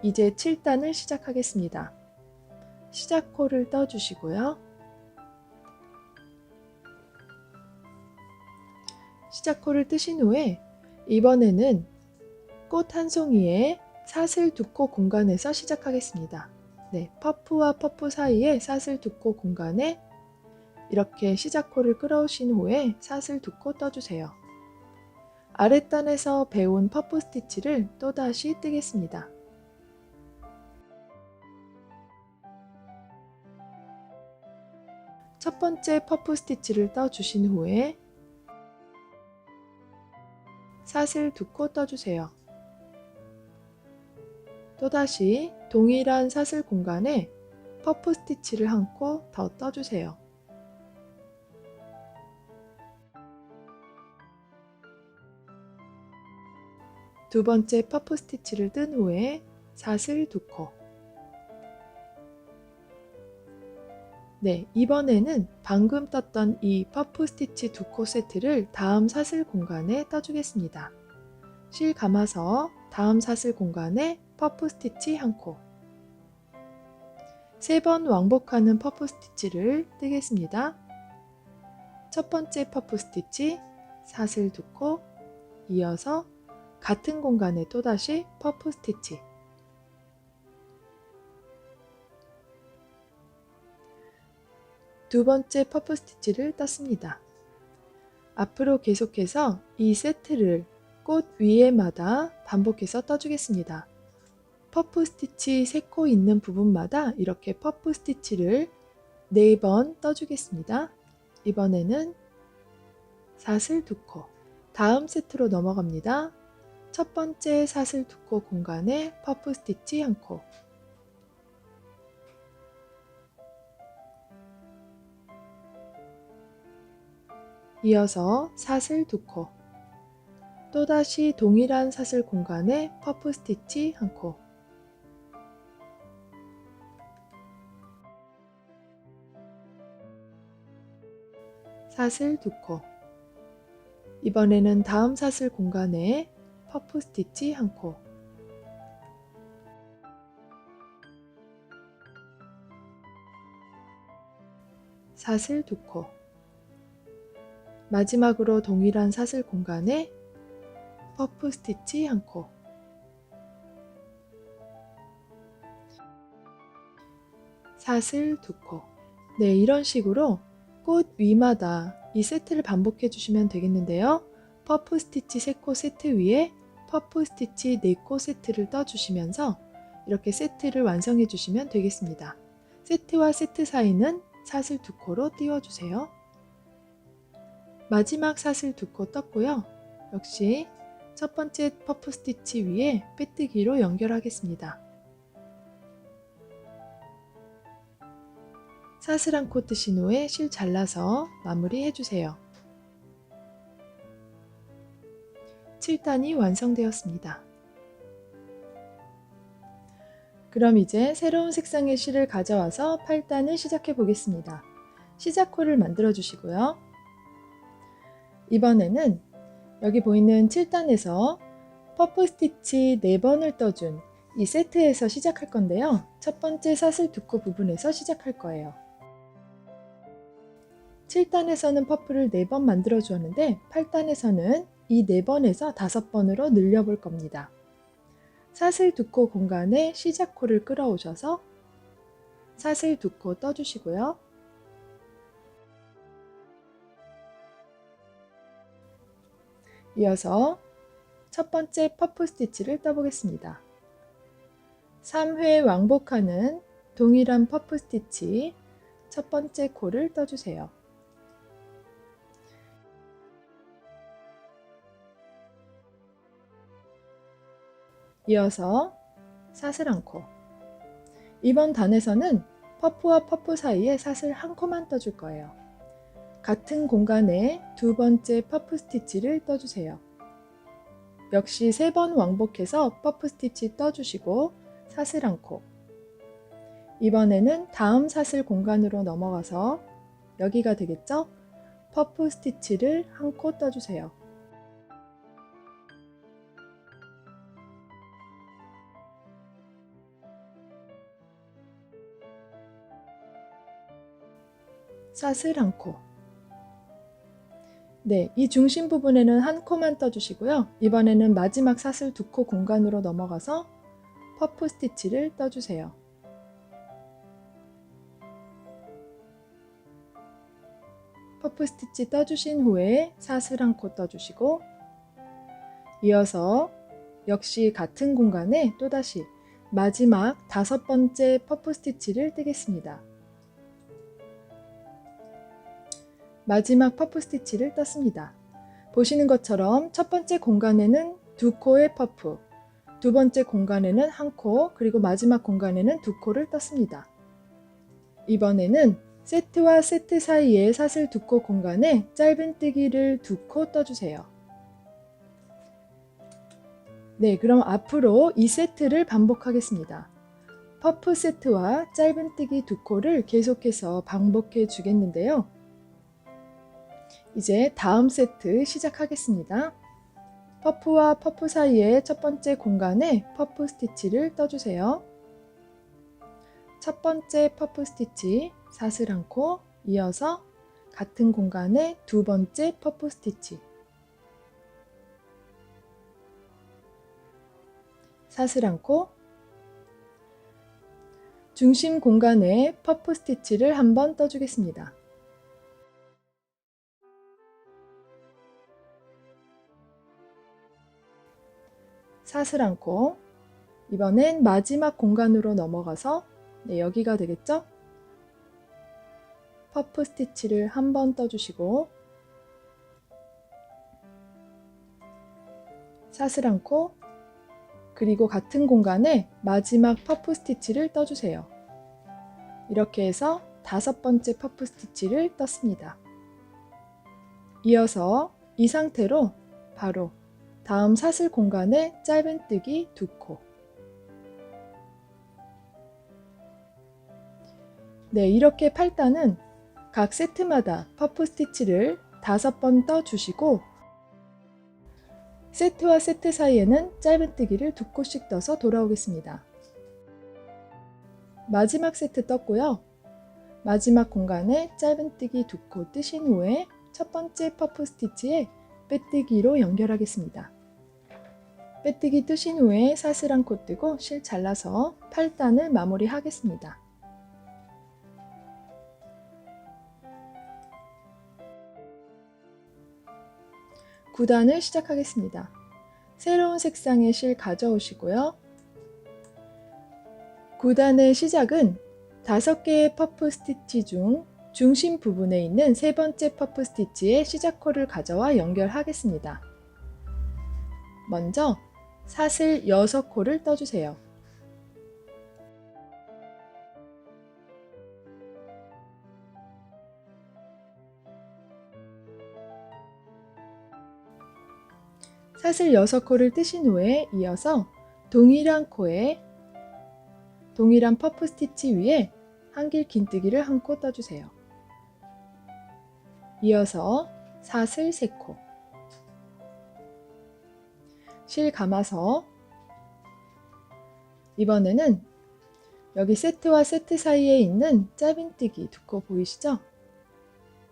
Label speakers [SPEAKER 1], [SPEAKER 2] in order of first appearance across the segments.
[SPEAKER 1] 이제 7단을 시작하겠습니다. 시작코를 떠주시고요. 시작코를 뜨신 후에 이번에는 꽃 한 송이에 사슬 두 코 공간에서 시작하겠습니다. 네, 퍼프와 퍼프 사이에 사슬 두 코 공간에 이렇게 시작코를 끌어오신 후에 사슬 두 코 떠주세요. 아랫단에서 배운 퍼프 스티치를 또다시 뜨겠습니다. 첫 번째 퍼프 스티치를 떠주신 후에 사슬 두 코 떠주세요. 또다시 동일한 사슬 공간에 퍼프 스티치를 한 코 더 떠주세요. 두 번째 퍼프 스티치를 뜬 후에 사슬 두 코. 네, 이번에는 방금 떴던 이 퍼프 스티치 두 코 세트를 다음 사슬 공간에 떠주겠습니다. 실 감아서 다음 사슬 공간에 퍼프 스티치 한 코. 3번 왕복하는 퍼프 스티치를 뜨겠습니다. 첫 번째 퍼프 스티치, 사슬 두 코, 이어서 같은 공간에 또다시 퍼프 스티치. 두 번째 퍼프 스티치를 떴습니다. 앞으로 계속해서 이 세트를 꽃 위에마다 반복해서 떠주겠습니다. 퍼프 스티치 3코 있는 부분마다 이렇게 퍼프 스티치를 4번 떠주겠습니다. 이번에는 사슬 두 코. 다음 세트로 넘어갑니다. 첫 번째 사슬 두 코 공간에 퍼프 스티치 한 코. 이어서 사슬 두 코. 또다시 동일한 사슬 공간에 퍼프 스티치 한 코. 사슬 두 코. 이번에는 다음 사슬 공간에 퍼프 스티치 한 코. 사슬 두 코. 마지막으로 동일한 사슬 공간에 퍼프 스티치 한 코. 사슬 두 코. 네, 이런 식으로 꽃 위마다 이 세트를 반복해 주시면 되겠는데요. 퍼프 스티치 3코 세트 위에 퍼프 스티치 4코 세트를 떠주시면서 이렇게 세트를 완성해 주시면 되겠습니다. 세트와 세트 사이는 사슬 두 코로 띄워주세요. 마지막 사슬 두 코 떴고요. 역시 첫 번째 퍼프 스티치 위에 빼뜨기로 연결하겠습니다. 사슬 한 코 뜨신 후에 실 잘라서 마무리 해주세요. 7단이 완성되었습니다. 그럼 이제 새로운 색상의 실을 가져와서 8단을 시작해 보겠습니다. 시작코를 만들어 주시고요. 이번에는 여기 보이는 7단에서 퍼프 스티치 4번을 떠준 이 세트에서 시작할 건데요. 첫 번째 사슬 두 코 부분에서 시작할 거예요. 7단에서는 퍼프를 4번 만들어 주었는데 8단에서는 이 4번에서 5번으로 늘려 볼 겁니다. 사슬 두 코 공간에 시작코를 끌어오셔서 사슬 두 코 떠주시고요. 이어서 첫 번째 퍼프 스티치를 떠보겠습니다. 3회 왕복하는 동일한 퍼프 스티치 첫 번째 코를 떠주세요. 이어서 사슬 한 코. 이번 단에서는 퍼프와 퍼프 사이에 사슬 한 코만 떠줄 거예요. 같은 공간에 두 번째 퍼프 스티치를 떠주세요. 역시 3번 왕복해서 퍼프 스티치 떠주시고 사슬 한 코. 이번에는 다음 사슬 공간으로 넘어가서 여기가 되겠죠? 퍼프 스티치를 한 코 떠주세요. 사슬 한 코. 네, 이 중심 부분에는 한 코만 떠주시고요. 이번에는 마지막 사슬 2코 공간으로 넘어가서 퍼프 스티치를 떠주세요. 퍼프 스티치 떠주신 후에 사슬 한 코 떠주시고, 이어서 역시 같은 공간에 또다시 마지막 5번째 퍼프 스티치를 뜨겠습니다. 마지막 퍼프 스티치를 떴습니다. 보시는 것처럼 첫 번째 공간에는 2코의 퍼프, 두 번째 공간에는 1코, 그리고 마지막 공간에는 2코를 떴습니다. 이번에는 세트와 세트 사이의 사슬 2코 공간에 짧은뜨기를 2코 떠주세요. 네, 그럼 앞으로 이 세트를 반복하겠습니다. 퍼프 세트와 짧은뜨기 2코를 계속해서 반복해 주겠는데요. 이제 다음 세트 시작하겠습니다. 퍼프와 퍼프 사이의 첫 번째 공간에 퍼프 스티치를 떠주세요. 첫 번째 퍼프 스티치 사슬 1코, 이어서 같은 공간에 두 번째 퍼프 스티치, 사슬 1코, 중심 공간에 퍼프 스티치를 한번 떠주겠습니다. 사슬 1코, 이번엔 마지막 공간으로 넘어가서 여기가 되겠죠? 퍼프 스티치를 한번 떠주시고 사슬 1코, 그리고 같은 공간에 마지막 퍼프 스티치를 떠주세요. 이렇게 해서 5번째 퍼프 스티치를 떴습니다. 이어서 이 상태로 바로 다음 사슬 공간에 짧은뜨기 2코. 네, 이렇게 8단은 각 세트마다 퍼프 스티치를 5번 떠주시고 세트와 세트 사이에는 짧은뜨기를 2코씩 떠서 돌아오겠습니다. 마지막 세트 떴고요. 마지막 공간에 짧은뜨기 2코 뜨신 후에 첫 번째 퍼프 스티치에 빼뜨기로 연결하겠습니다. 빼뜨기 뜨신 후에 사슬 1코 뜨고 실 잘라서 8단을 마무리하겠습니다. (9단을) 시작하겠습니다. 새로운 색상의 실 가져오시고요. 9단의 시작은 5개의 퍼프 스티치 중 중심 부분에 있는 세 번째 퍼프 스티치에 시작코를 가져와 연결하겠습니다. 먼저 사슬 6코를 떠주세요. 사슬 6코를 뜨신 후에 이어서 동일한 코에 동일한 퍼프 스티치 위에 한길 긴뜨기를 1코 떠주세요. 이어서 사슬 3코, 실 감아서 이번에는 여기 세트와 세트 사이에 있는 짧은뜨기 2코 보이시죠?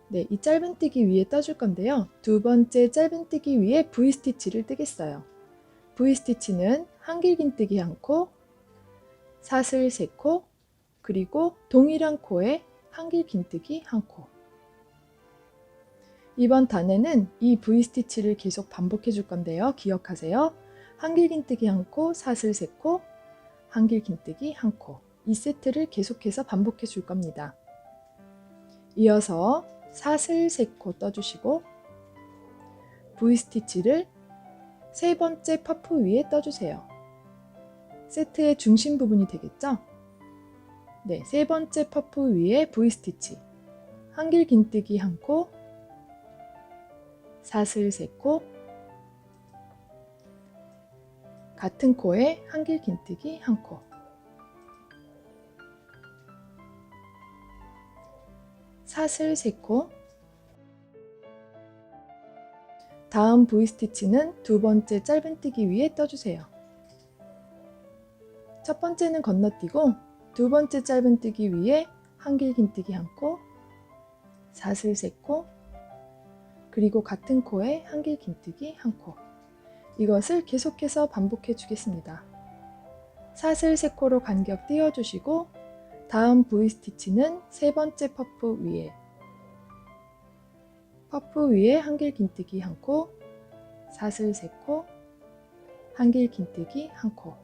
[SPEAKER 1] 네, 이 짧은뜨기 위에 떠줄 건데요. 두 번째 짧은뜨기 위에 V스티치를 뜨겠어요. V스티치는 한길 긴뜨기 1코, 사슬 3코, 그리고 동일한 코에 한길 긴뜨기 1코. 이번 단에는 이 V스티치를 계속 반복해 줄 건데요. 기억하세요. 한길 긴뜨기 1코, 사슬 3코, 한길 긴뜨기 1코. 이 세트를 계속해서 반복해 줄 겁니다. 이어서 사슬 3코 떠주시고 V스티치를 세 번째 퍼프 위에 떠주세요. 세트의 중심 부분이 되겠죠? 네, 세 번째 퍼프 위에 V스티치, 한길 긴뜨기 1코, 사슬 3코, 같은 코에 한길 긴뜨기 1코, 사슬 3코. 다음 V스티치는 두 번째 짧은뜨기 위에 떠주세요. 첫 번째는 건너뛰고 두 번째 짧은뜨기 위에 한길 긴뜨기 1코, 사슬 3코, 그리고 같은 코에 한길 긴뜨기 1코. 이것을 계속해서 반복해 주겠습니다. 사슬 3코로 간격 띄워주시고 다음 V스티치는 세 번째 퍼프 위에 한길 긴뜨기 1코, 사슬 3코, 한길 긴뜨기 1코.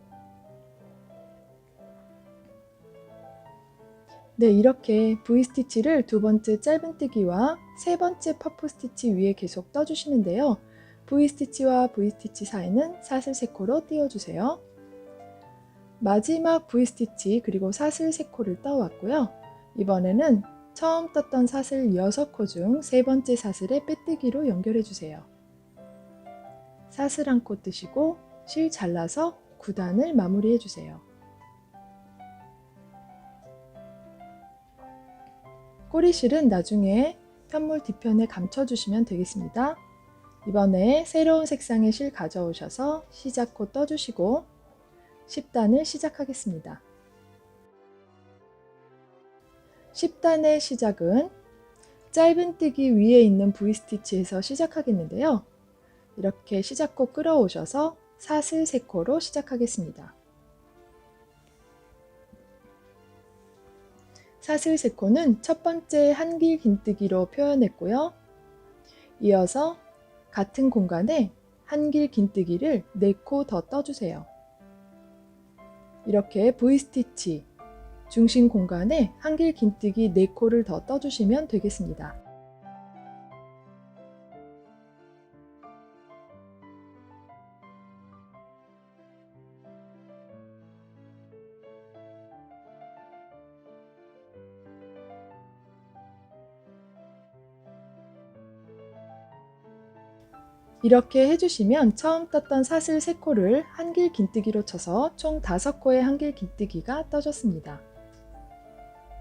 [SPEAKER 1] 네, 이렇게 V스티치를 두 번째 짧은뜨기와 세 번째 퍼프 스티치 위에 계속 떠주시는데요. V스티치와 V스티치 사이는 사슬 3코로 띄워주세요. 마지막 V스티치 그리고 사슬 3코를 떠왔고요. 이번에는 처음 떴던 사슬 6코 중 세 번째 사슬에 빼뜨기로 연결해주세요. 사슬 1코 뜨시고 실 잘라서 9단을 마무리해주세요. 꼬리실은 나중에 편물 뒤편에 감춰주시면 되겠습니다. 이번에 새로운 색상의 실 가져오셔서 시작코 떠주시고 10단을 시작하겠습니다. 10단의 시작은 짧은뜨기 위에 있는 V스티치에서 시작하겠는데요. 이렇게 시작코 끌어오셔서 사슬 3코로 시작하겠습니다. 사슬 3코는 첫 번째 한길 긴뜨기로 표현했고요. 이어서 같은 공간에 한길 긴뜨기를 4코 더 떠주세요. 이렇게 V스티치 중심 공간에 한길 긴뜨기 4코를 더 떠주시면 되겠습니다. 이렇게 해주시면 처음 떴던 사슬 3코를 한길 긴뜨기로 쳐서 총 5코의 한길 긴뜨기가 떠졌습니다.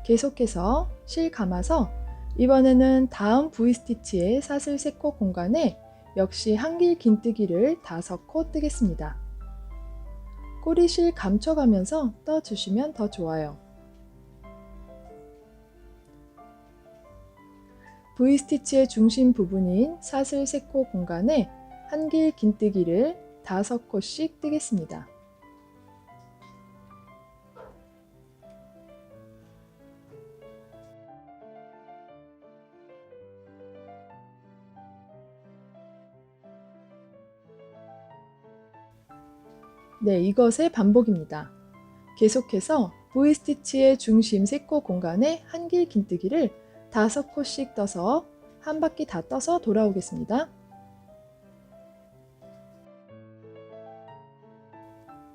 [SPEAKER 1] 계속해서 실 감아서 이번에는 다음 V스티치의 사슬 3코 공간에 역시 한길 긴뜨기를 5코 뜨겠습니다. 꼬리실 감춰가면서 떠주시면 더 좋아요. V스티치의 중심 부분인 사슬 3코 공간에 한길 긴뜨기를 5코씩 뜨겠습니다. 네, 이것의 반복입니다. 계속해서 V스티치의 중심 3코 공간에 한길 긴뜨기를 5코씩 떠서 한 바퀴 다 떠서 돌아오겠습니다.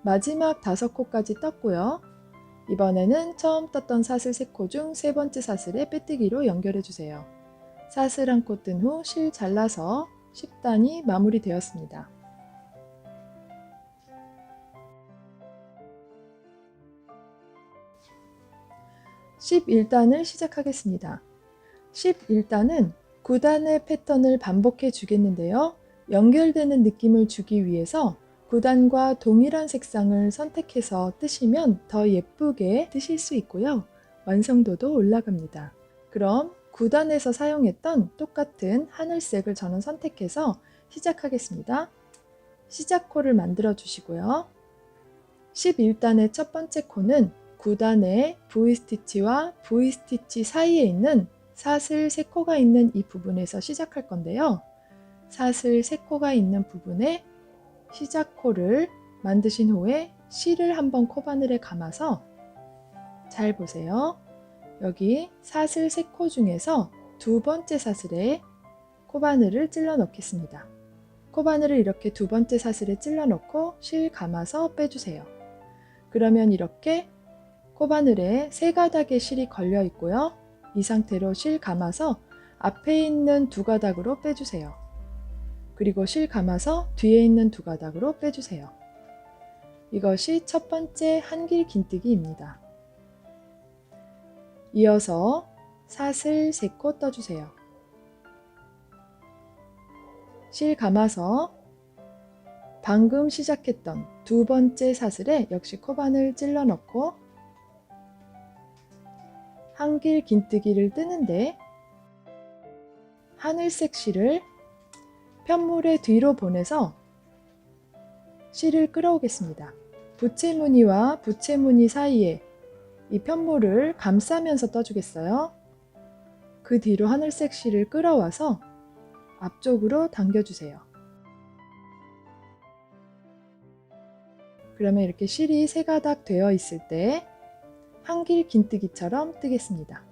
[SPEAKER 1] 마지막 5코까지 떴고요. 이번에는 처음 떴던 사슬 3코 중 세 번째 사슬에 빼뜨기로 연결해주세요. 사슬 1코 뜬 후 실 잘라서 10단이 마무리되었습니다. (11단을) 시작하겠습니다. 11단은 9단의 패턴을 반복해 주겠는데요. 연결되는 느낌을 주기 위해서 9단과 동일한 색상을 선택해서 뜨시면 더 예쁘게 뜨실 수 있고요. 완성도도 올라갑니다. 그럼 9단에서 사용했던 똑같은 하늘색을 저는 선택해서 시작하겠습니다. 시작코를 만들어 주시고요. 11단의 첫 번째 코는 9단의 V스티치와 V스티치 사이에 있는 사슬 3코가 있는 이 부분에서 시작할 건데요. 사슬 3코가 있는 부분에 시작코를 만드신 후에 실을 한번 코바늘에 감아서 잘 보세요. 여기 사슬 3코 중에서 두 번째 사슬에 코바늘을 찔러 넣겠습니다. 코바늘을 이렇게 두 번째 사슬에 찔러 넣고 실 감아서 빼주세요. 그러면 이렇게 코바늘에 3가닥의 실이 걸려 있고요. 이 상태로 실 감아서 앞에 있는 2가닥으로 빼주세요. 그리고 실 감아서 뒤에 있는 2가닥으로 빼주세요. 이것이 첫 번째 한길 긴뜨기입니다. 이어서 사슬 3코 떠주세요. 실 감아서 방금 시작했던 두 번째 사슬에 역시 코바늘 찔러 넣고 한길 긴뜨기를 뜨는데 하늘색 실을 편물의 뒤로 보내서 실을 끌어오겠습니다. 부채무늬와 부채무늬 사이에 이 편물을 감싸면서 떠주겠어요. 그 뒤로 하늘색 실을 끌어와서 앞쪽으로 당겨주세요. 그러면 이렇게 실이 세 가닥 되어 있을 때 한길 긴뜨기처럼 뜨겠습니다.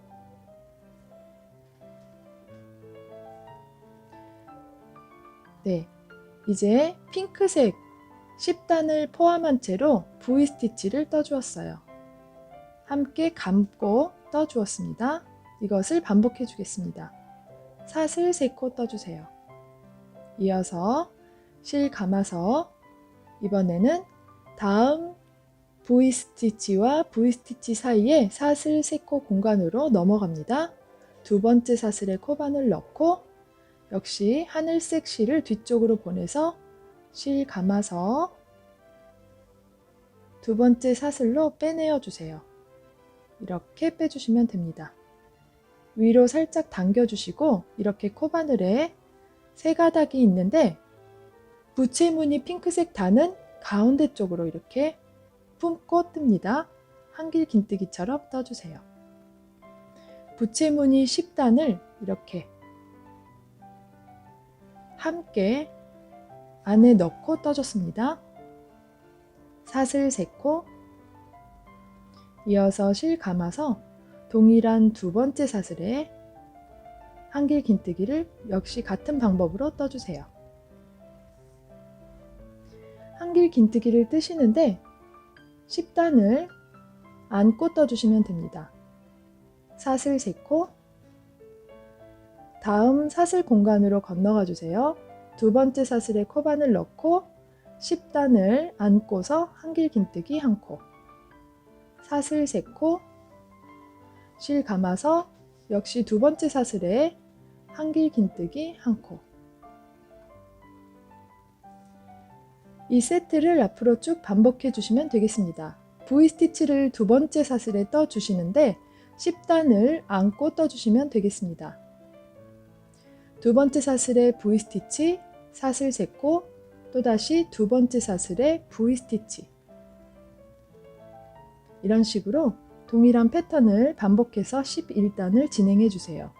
[SPEAKER 1] 네, 이제 핑크색 10단을 포함한 채로 V스티치를 떠주었어요. 함께 감고 떠주었습니다. 이것을 반복해 주겠습니다. 사슬 3코 떠주세요. 이어서 실 감아서 이번에는 다음 V스티치와 V스티치 사이에 사슬 3코 공간으로 넘어갑니다. 두 번째 사슬에 코바늘 넣고 역시 하늘색 실을 뒤쪽으로 보내서 실 감아서 두 번째 사슬로 빼내어 주세요. 이렇게 빼주시면 됩니다. 위로 살짝 당겨주시고 이렇게 코바늘에 세 가닥이 있는데 부채무늬 핑크색 단은 가운데 쪽으로 이렇게 품고 뜹니다. 한길 긴뜨기처럼 떠주세요. 부채무늬 10단을 이렇게 함께 안에 넣고 떠줬습니다. 사슬 3코, 이어서 실 감아서 동일한 두 번째 사슬에 한길 긴뜨기를 역시 같은 방법으로 떠주세요. 한길 긴뜨기를 뜨시는데 10단을 안고 떠주시면 됩니다. 사슬 3코, 다음 사슬 공간으로 건너가 주세요. 두 번째 사슬에 코바늘 넣고 10단을 안고서 한길 긴뜨기 1코, 사슬 3코, 실 감아서 역시 두 번째 사슬에 한길 긴뜨기 1코. 이 세트를 앞으로 쭉 반복해 주시면 되겠습니다. V스티치를 두 번째 사슬에 떠 주시는데 10단을 안고 떠 주시면 되겠습니다. 두 번째 사슬에 V스티치, 사슬 3코, 또다시 두 번째 사슬에 V스티치. 이런 식으로 동일한 패턴을 반복해서 11단을 진행해 주세요.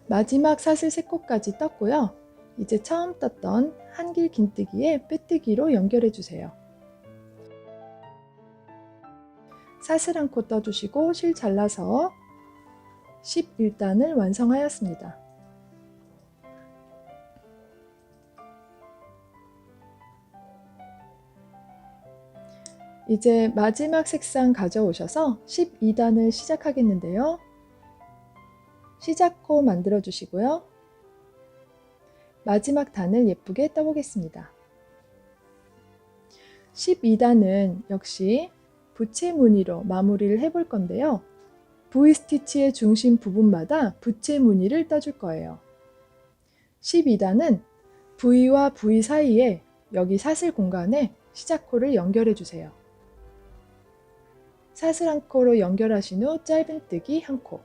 [SPEAKER 1] 마지막 사슬 3코까지 떴고요. 이제 처음 떴던 한길 긴뜨기에 빼뜨기로 연결해 주세요. 사슬 1코 떠주시고 실 잘라서 11단을 완성하였습니다. 이제 마지막 색상 가져오셔서 12단을 시작하겠는데요. 시작코 만들어 주시고요. 마지막 단을 예쁘게 떠보겠습니다. 12단은 역시 부채무늬로 마무리를 해볼 건데요. V스티치의 중심 부분마다 부채무늬를 떠줄 거예요. 12단은 V와 V 사이에 여기 사슬 공간에 시작코를 연결해 주세요. 사슬 1코로 연결하신 후 짧은뜨기 1코,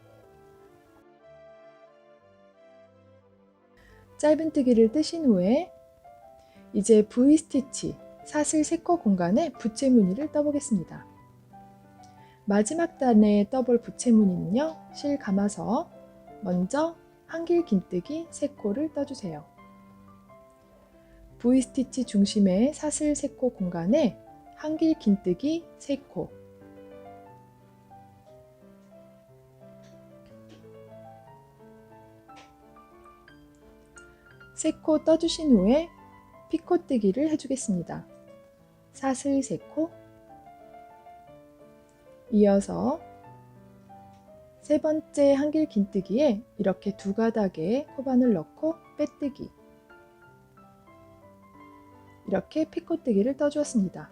[SPEAKER 1] 짧은뜨기를 뜨신 후에 이제 V스티치 사슬 3코 공간에 부채무늬를 떠보겠습니다. 마지막 단에 떠볼 부채무늬는요, 실 감아서 먼저 한길 긴뜨기 3코를 떠주세요. V스티치 중심의 사슬 3코 공간에 한길 긴뜨기 3코, 세 코 떠주신 후에 피코뜨기를 해주겠습니다. 사슬 3코, 이어서 세 번째 한길 긴뜨기에 이렇게 두 가닥에 코바늘 넣고 빼뜨기, 이렇게 피코뜨기를 떠주었습니다.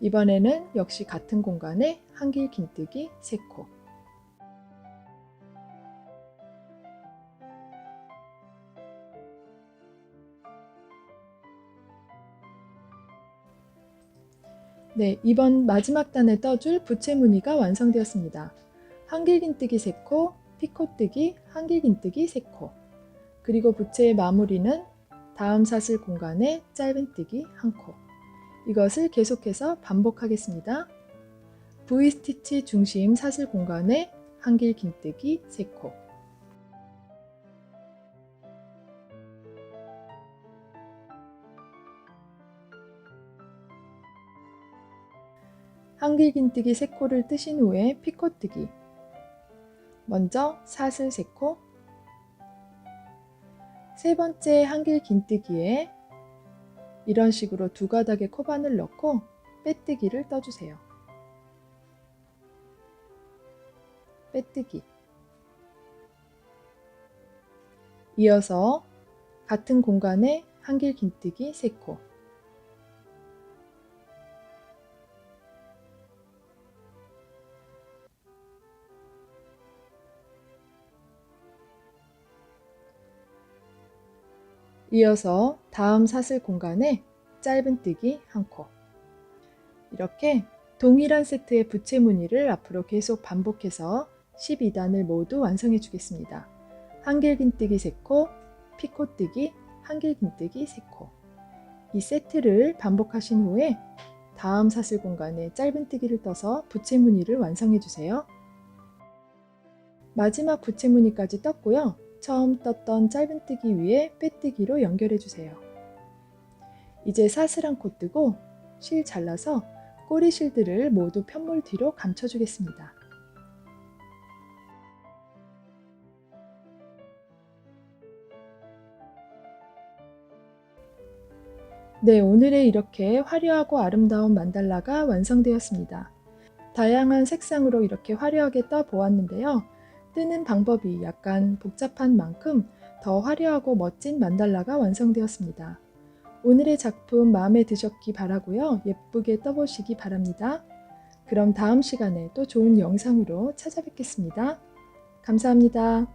[SPEAKER 1] 이번에는 역시 같은 공간에 한길 긴뜨기 3코, 네, 이번 마지막 단에 떠줄 부채무늬가 완성되었습니다. 한길 긴뜨기 3코, 피코뜨기, 한길긴뜨기 3코. 그리고 부채의 마무리는 다음 사슬 공간에 짧은뜨기 1코. 이것을 계속해서 반복하겠습니다. V스티치 중심 사슬 공간에 한길긴뜨기 3코. 한길긴뜨기 3코를 뜨신 후에 피코뜨기. 먼저 사슬 3코, 세 번째 한길긴뜨기에 이런 식으로 두 가닥의 코바늘 넣고 빼뜨기를 떠주세요. 빼뜨기. 이어서 같은 공간에 한길긴뜨기 3코. 이어서 다음 사슬 공간에 짧은뜨기 1코. 이렇게 동일한 세트의 부채 무늬를 앞으로 계속 반복해서 12단을 모두 완성해 주겠습니다. 한길긴뜨기 3코, 피코뜨기, 한길긴뜨기 3코. 이 세트를 반복하신 후에 다음 사슬 공간에 짧은뜨기를 떠서 부채 무늬를 완성해 주세요. 마지막 부채 무늬까지 떴고요. 처음 떴던 짧은뜨기 위에 빼뜨기로 연결해 주세요. 이제 사슬 1코 뜨고 실 잘라서 꼬리 실들을 모두 편물 뒤로 감춰주겠습니다. 네, 오늘의 이렇게 화려하고 아름다운 만달라가 완성되었습니다. 다양한 색상으로 이렇게 화려하게 떠 보았는데요. 뜨는 방법이 약간 복잡한 만큼 더 화려하고 멋진 만달라가 완성되었습니다. 오늘의 작품 마음에 드셨기 바라고요. 예쁘게 떠보시기 바랍니다. 그럼 다음 시간에 또 좋은 영상으로 찾아뵙겠습니다. 감사합니다.